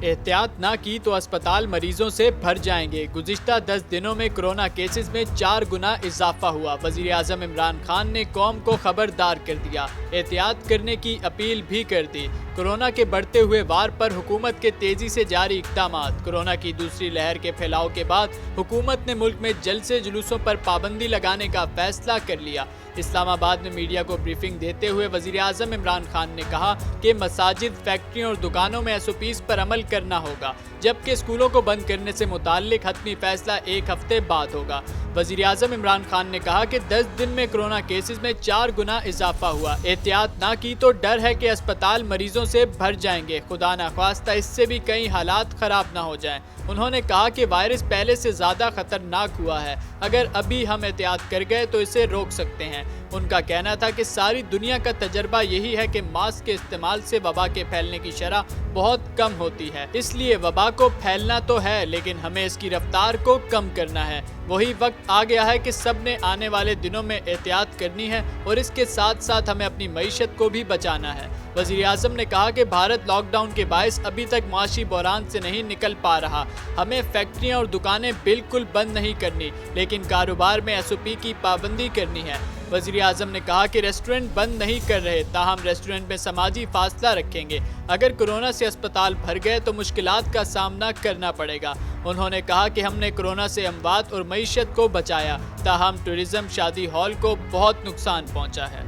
एहतियात ना की तो अस्पताल मरीजों से भर जाएंगे। गुज़िश्ता 10 दिनों में कोरोना केसेस में 4 गुना इजाफा हुआ। वज़ीर आज़म इमरान खान ने कौम को खबरदार कर दिया, एहतियात करने की अपील भी कर दी। कोरोना के बढ़ते हुए वार पर हुकूमत के तेजी से जारी इक़दामात। कोरोना की दूसरी लहर के फैलाव के बाद हुकूमत ने मुल्क में जलसे जुलूसों पर पाबंदी लगाने का फैसला कर लिया। इस्लामाबाद में मीडिया को ब्रीफिंग देते हुए वज़ीर आज़म इमरान खान ने कहा कि मसाजिद, फैक्ट्रियों और दुकानों में SOPs पर अमल करना होगा, जबकि स्कूलों को बंद करने से मुताल्लिक हतमी फैसला 1 हफ्ते बाद होगा। वज़ीर आज़म इमरान खान ने कहा कि 10 दिन में कोरोना केसेस में 4 गुना इजाफा हुआ। एहतियात ना की तो डर है कि अस्पताल मरीजों से भर जाएंगे। खुदा न ख्वास्ता इससे भी कई हालात खराब ना हो जाएं। उन्होंने कहा कि वायरस पहले से ज़्यादा खतरनाक हुआ है, अगर अभी हम एहतियात कर गए तो इसे रोक सकते हैं। उनका कहना था कि सारी दुनिया का तजर्बा यही है कि मास्क के इस्तेमाल से वबा के फैलने की शरह बहुत कम होती है। इसलिए वबा को फैलना तो है, लेकिन हमें इसकी रफ्तार को कम करना है। वही वक्त आ गया है कि सब ने आने वाले दिनों में एहतियात करनी है और इसके साथ साथ हमें अपनी मईशत को भी बचाना है। वज़ीर आज़म ने कहा कि भारत लॉकडाउन के बायस अभी तक माशी बहरान से नहीं निकल पा रहा। हमें फैक्ट्रियां और दुकानें बिल्कुल बंद नहीं करनी, लेकिन कारोबार में SOP की पाबंदी करनी है। वज़ीर आज़म ने कहा कि रेस्टोरेंट बंद नहीं कर रहे, ताहम रेस्टोरेंट में समाजी फासला रखेंगे। अगर कोरोना से अस्पताल भर गए तो मुश्किलात का सामना करना पड़ेगा। उन्होंने कहा कि हमने कोरोना से अमवात और मईशत को बचाया, ताहम टूरिज्म, शादी हॉल को बहुत नुकसान पहुंचा है।